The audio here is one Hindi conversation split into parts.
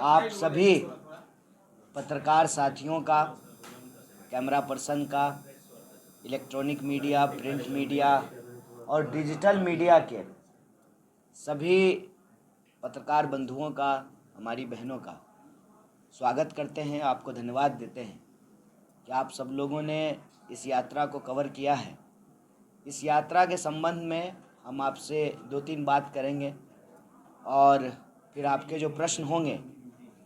आप सभी पत्रकार साथियों का, कैमरा पर्सन का, इलेक्ट्रॉनिक मीडिया, प्रिंट मीडिया और डिजिटल मीडिया के सभी पत्रकार बंधुओं का, हमारी बहनों का स्वागत करते हैं। आपको धन्यवाद देते हैं कि आप सब लोगों ने इस यात्रा को कवर किया है। इस यात्रा के संबंध में हम आपसे 2-3 बात करेंगे और फिर आपके जो प्रश्न होंगे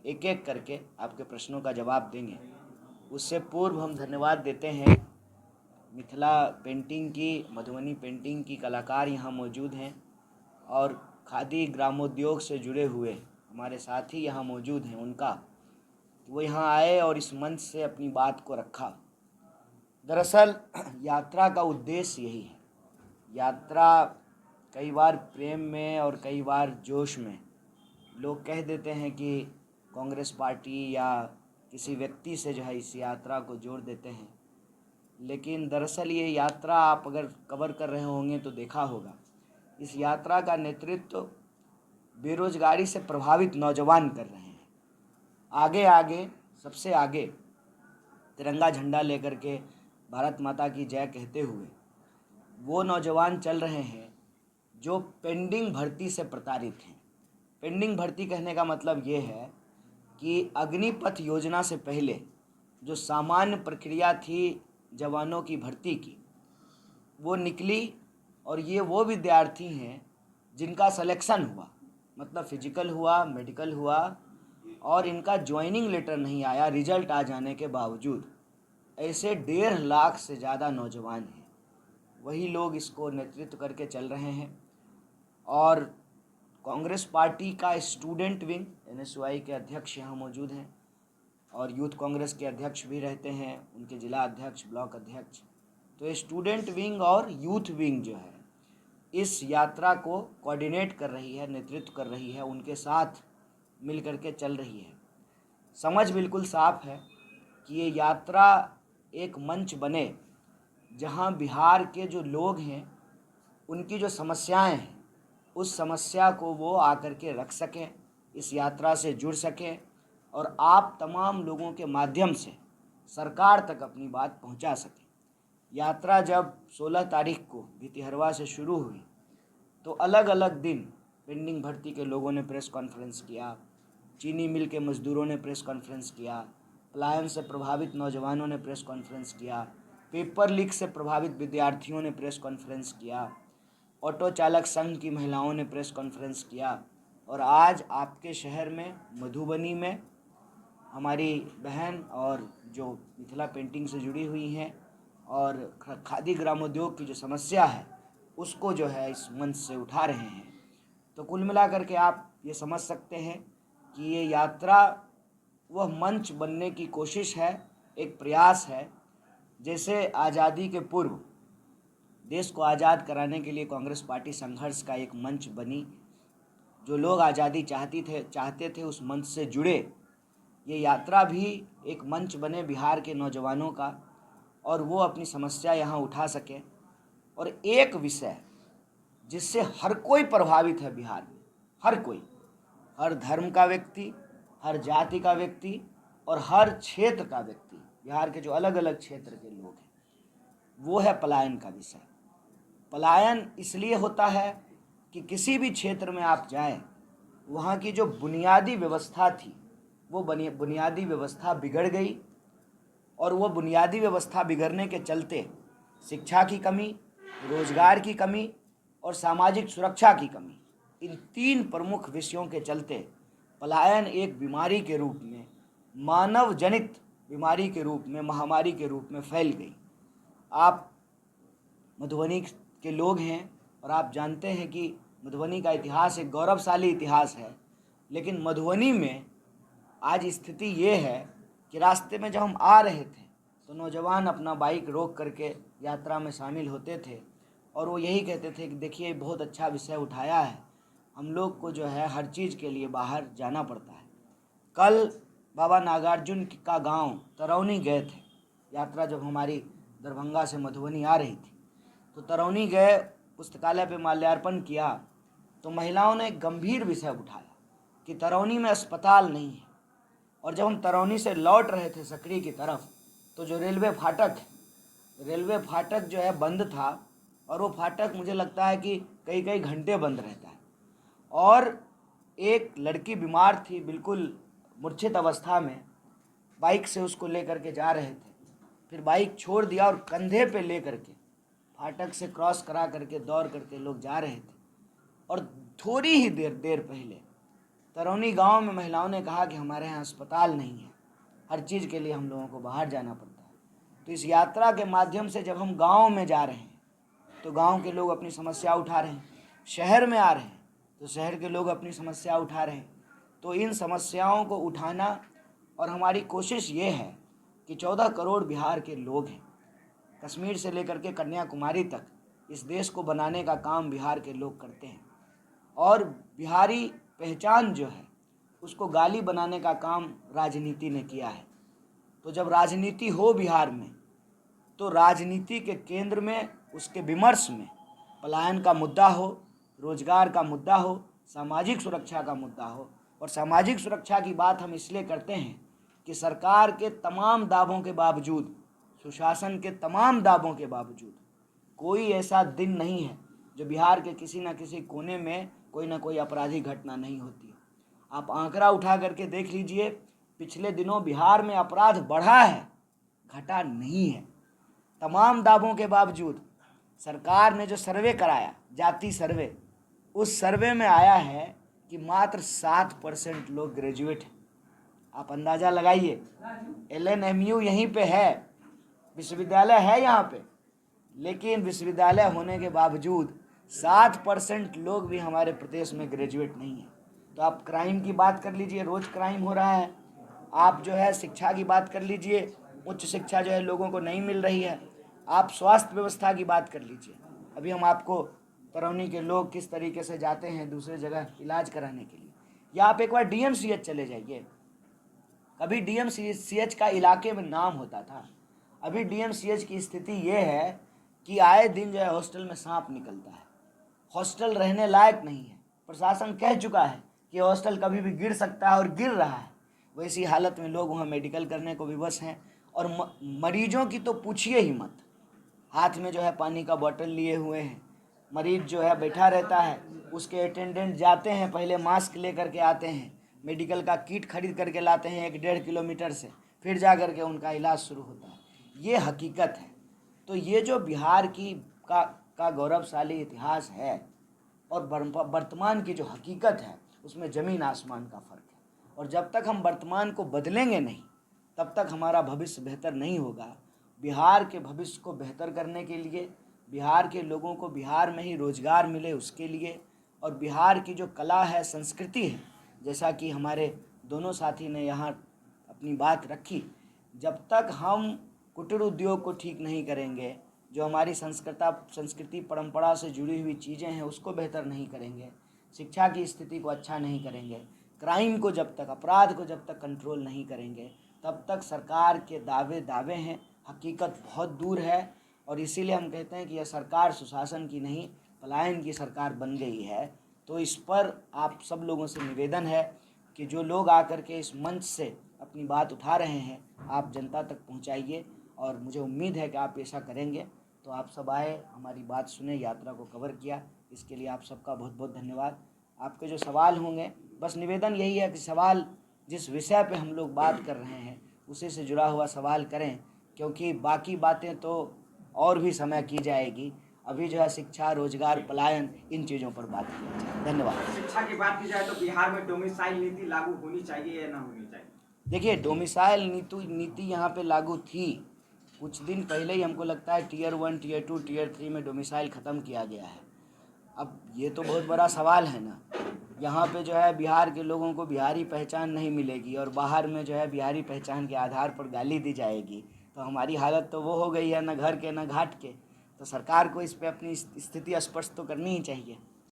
एक एक करके आपके प्रश्नों का जवाब देंगे। उससे पूर्व हम धन्यवाद देते हैं मिथिला पेंटिंग की, मधुबनी पेंटिंग की कलाकार यहाँ मौजूद हैं और खादी ग्रामोद्योग से जुड़े हुए हमारे साथी यहाँ मौजूद हैं उनका, वो यहाँ आए और इस मंच से अपनी बात को रखा। दरअसल यात्रा का उद्देश्य यही है। यात्रा कई बार प्रेम में और कई बार जोश में लोग कह देते हैं कि कांग्रेस पार्टी या किसी व्यक्ति से जो है इस यात्रा को जोड़ देते हैं, लेकिन दरअसल ये यात्रा आप अगर कवर कर रहे होंगे तो देखा होगा, इस यात्रा का नेतृत्व बेरोजगारी से प्रभावित नौजवान कर रहे हैं। आगे आगे सबसे आगे तिरंगा झंडा लेकर के भारत माता की जय कहते हुए वो नौजवान चल रहे हैं जो पेंडिंग भर्ती से प्रताड़ित हैं। पेंडिंग भर्ती कहने का मतलब ये है कि अग्निपथ योजना से पहले जो सामान्य प्रक्रिया थी जवानों की भर्ती की, वो निकली और ये वो विद्यार्थी हैं जिनका सिलेक्शन हुआ, मतलब फिजिकल हुआ, मेडिकल हुआ और इनका ज्वाइनिंग लेटर नहीं आया रिजल्ट आ जाने के बावजूद। ऐसे 1.5 लाख से ज़्यादा नौजवान हैं, वही लोग इसको नेतृत्व करके चल रहे हैं। और कांग्रेस पार्टी का स्टूडेंट विंग, NSY के अध्यक्ष यहाँ मौजूद हैं और यूथ कांग्रेस के अध्यक्ष भी रहते हैं, उनके जिला अध्यक्ष, ब्लॉक अध्यक्ष। तो स्टूडेंट विंग और यूथ विंग जो है इस यात्रा को कोऑर्डिनेट कर रही है, नेतृत्व कर रही है, उनके साथ मिल करके चल रही है। समझ बिल्कुल साफ है कि ये यात्रा एक मंच बने जहां बिहार के जो लोग हैं उनकी जो समस्याएं हैं उस समस्या को वो आकर के रख सकें, इस यात्रा से जुड़ सकें और आप तमाम लोगों के माध्यम से सरकार तक अपनी बात पहुंचा सकें। यात्रा जब 16 तारीख को भितिहरवा से शुरू हुई तो अलग अलग दिन पेंडिंग भर्ती के लोगों ने प्रेस कॉन्फ्रेंस किया, चीनी मिल के मज़दूरों ने प्रेस कॉन्फ्रेंस किया, पलायन से प्रभावित नौजवानों ने प्रेस कॉन्फ्रेंस किया, पेपर लीक से प्रभावित विद्यार्थियों ने प्रेस कॉन्फ्रेंस किया, ऑटो चालक संघ की महिलाओं ने प्रेस कॉन्फ्रेंस किया और आज आपके शहर में मधुबनी में हमारी बहन और जो मिथिला पेंटिंग से जुड़ी हुई हैं और खादी ग्रामोद्योग की जो समस्या है उसको जो है इस मंच से उठा रहे हैं। तो कुल मिलाकर के आप ये समझ सकते हैं कि ये यात्रा वह मंच बनने की कोशिश है, एक प्रयास है। जैसे आज़ादी के पूर्व देश को आज़ाद कराने के लिए कांग्रेस पार्टी संघर्ष का एक मंच बनी, जो लोग आज़ादी चाहते थे उस मंच से जुड़े। ये यात्रा भी एक मंच बने बिहार के नौजवानों का और वो अपनी समस्या यहाँ उठा सकें। और एक विषय जिससे हर कोई प्रभावित है बिहार में, हर कोई, हर धर्म का व्यक्ति, हर जाति का व्यक्ति और हर क्षेत्र का व्यक्ति, बिहार के जो अलग अलग क्षेत्र के लोग हैं, वो है पलायन का विषय। पलायन इसलिए होता है कि किसी भी क्षेत्र में आप जाएं, वहाँ की जो बुनियादी व्यवस्था थी वो बुनियादी व्यवस्था बिगड़ गई और वो बुनियादी व्यवस्था बिगड़ने के चलते शिक्षा की कमी, रोजगार की कमी और सामाजिक सुरक्षा की कमी, इन 3 प्रमुख विषयों के चलते पलायन एक बीमारी के रूप में, मानव जनित बीमारी के रूप में, महामारी के रूप में फैल गई। आप मधुबनी के लोग हैं और आप जानते हैं कि मधुबनी का इतिहास एक गौरवशाली इतिहास है, लेकिन मधुबनी में आज स्थिति ये है कि रास्ते में जब हम आ रहे थे तो नौजवान अपना बाइक रोक करके यात्रा में शामिल होते थे और वो यही कहते थे कि देखिए बहुत अच्छा विषय उठाया है, हम लोग को जो है हर चीज़ के लिए बाहर जाना पड़ता है। कल बाबा नागार्जुन का गांव तरौनी गए थे, यात्रा जब हमारी दरभंगा से मधुबनी आ रही थी तो तरौनी गए, पुस्तकालय पे माल्यार्पण किया तो महिलाओं ने एक गंभीर विषय उठाया कि तरौनी में अस्पताल नहीं है, और जब हम तरौनी से लौट रहे थे सकरी की तरफ, तो जो रेलवे फाटक जो है बंद था, और वो फाटक मुझे लगता है कि कई कई घंटे बंद रहता है। और एक लड़की बीमार थी, बिल्कुल मूर्छित अवस्था में, बाइक से उसको लेकर के जा रहे थे। फिर बाइक छोड़ दिया और कंधे पे ले करके फाटक से क्रॉस करा करके दौड़ करके लोग जा रहे थे। और थोड़ी ही देर पहले तरौनी गांव में महिलाओं ने कहा कि हमारे यहाँ अस्पताल नहीं है, हर चीज़ के लिए हम लोगों को बाहर जाना पड़ता है। तो इस यात्रा के माध्यम से जब हम गांव में जा रहे हैं तो गांव के लोग अपनी समस्या उठा रहे हैं, शहर में आ रहे हैं तो शहर के लोग अपनी समस्या उठा रहे हैं। तो इन समस्याओं को उठाना, और हमारी कोशिश ये है कि 14 करोड़ बिहार के लोग हैं, कश्मीर से लेकर के कन्याकुमारी तक इस देश को बनाने का काम बिहार के लोग करते हैं। और बिहारी पहचान जो है उसको गाली बनाने का काम राजनीति ने किया है। तो जब राजनीति हो बिहार में, तो राजनीति के केंद्र में, उसके विमर्श में पलायन का मुद्दा हो, रोजगार का मुद्दा हो, सामाजिक सुरक्षा का मुद्दा हो। और सामाजिक सुरक्षा की बात हम इसलिए करते हैं कि सरकार के तमाम दावों के बावजूद, सुशासन के तमाम दावों के बावजूद, कोई ऐसा दिन नहीं है जो बिहार के किसी न किसी कोने में कोई ना कोई आपराधिक घटना नहीं होती है। आप आंकड़ा उठा करके देख लीजिए, पिछले दिनों बिहार में अपराध बढ़ा है, घटा नहीं है। तमाम दावों के बावजूद सरकार ने जो सर्वे कराया, जाति सर्वे, उस सर्वे में आया है कि मात्र 7% लोग ग्रेजुएट हैं। आप अंदाज़ा लगाइए, LNMU यहीं पे है, विश्वविद्यालय है यहाँ पे, लेकिन विश्वविद्यालय होने के बावजूद 7% लोग भी हमारे प्रदेश में ग्रेजुएट नहीं है। तो आप क्राइम की बात कर लीजिए, रोज़ क्राइम हो रहा है। आप जो है शिक्षा की बात कर लीजिए, उच्च शिक्षा जो है लोगों को नहीं मिल रही है। आप स्वास्थ्य व्यवस्था की बात कर लीजिए, अभी हम आपको तरौनी के लोग किस तरीके से जाते हैं दूसरे जगह इलाज कराने के लिए, या आप एक बार DMCH चले जाइए। कभी DMCH का इलाके में नाम होता था, अभी DMCH की स्थिति ये है कि आए दिन जो है हॉस्टल में सांप निकलता है, हॉस्टल रहने लायक नहीं है। प्रशासन कह चुका है कि हॉस्टल कभी भी गिर सकता है और गिर रहा है। वैसी हालत में लोग वहाँ मेडिकल करने को विवश हैं। और मरीजों की तो पूछिए ही मत, हाथ में जो है पानी का बोतल लिए हुए हैं, मरीज जो है बैठा रहता है, उसके अटेंडेंट जाते हैं, पहले मास्क लेकर के आते हैं, मेडिकल का किट खरीद करके लाते हैं 1-1.5 किलोमीटर से, फिर जा करके उनका इलाज शुरू होता है। ये हकीकत है। तो ये जो बिहार का गौरवशाली इतिहास है और वर्तमान की जो हकीकत है, उसमें ज़मीन आसमान का फ़र्क है। और जब तक हम वर्तमान को बदलेंगे नहीं, तब तक हमारा भविष्य बेहतर नहीं होगा। बिहार के भविष्य को बेहतर करने के लिए, बिहार के लोगों को बिहार में ही रोज़गार मिले उसके लिए, और बिहार की जो कला है, संस्कृति है, जैसा कि हमारे दोनों साथी ने यहाँ अपनी बात रखी, जब तक हम कुटीर उद्योग को ठीक नहीं करेंगे, जो हमारी संस्कृति परंपरा से जुड़ी हुई चीज़ें हैं उसको बेहतर नहीं करेंगे, शिक्षा की स्थिति को अच्छा नहीं करेंगे, क्राइम को जब तक, अपराध को जब तक कंट्रोल नहीं करेंगे, तब तक सरकार के दावे हैं, हकीकत बहुत दूर है। और इसीलिए हम कहते हैं कि यह सरकार सुशासन की नहीं, पलायन की सरकार बन गई है। तो इस पर आप सब लोगों से निवेदन है कि जो लोग आकर के इस मंच से अपनी बात उठा रहे हैं, आप जनता तक पहुंचाइए, और मुझे उम्मीद है कि आप ऐसा करेंगे। तो आप सब आए, हमारी बात सुने, यात्रा को कवर किया, इसके लिए आप सबका बहुत बहुत धन्यवाद। आपके जो सवाल होंगे, बस निवेदन यही है कि सवाल जिस विषय पे हम लोग बात कर रहे हैं उसी से जुड़ा हुआ सवाल करें, क्योंकि बाकी बातें तो और भी समय की जाएगी। अभी जो है शिक्षा, रोजगार, पलायन, इन चीज़ों पर बात की जाए। धन्यवाद। शिक्षा की बात की जाए तो बिहार में डोमिसाइल नीति लागू होनी चाहिए या ना होनी चाहिए? देखिए, डोमिसाइल नीति यहाँ पे लागू थी कुछ दिन पहले ही। हमको लगता है Tier 1, Tier 2, Tier 3 में डोमिसाइल ख़त्म किया गया है। अब ये तो बहुत बड़ा सवाल है ना, यहाँ पे जो है बिहार के लोगों को बिहारी पहचान नहीं मिलेगी और बाहर में जो है बिहारी पहचान के आधार पर गाली दी जाएगी, तो हमारी हालत तो वो हो गई है, न घर के न घाट के। तो सरकार को इस पे अपनी स्थिति स्पष्ट तो करनी ही चाहिए।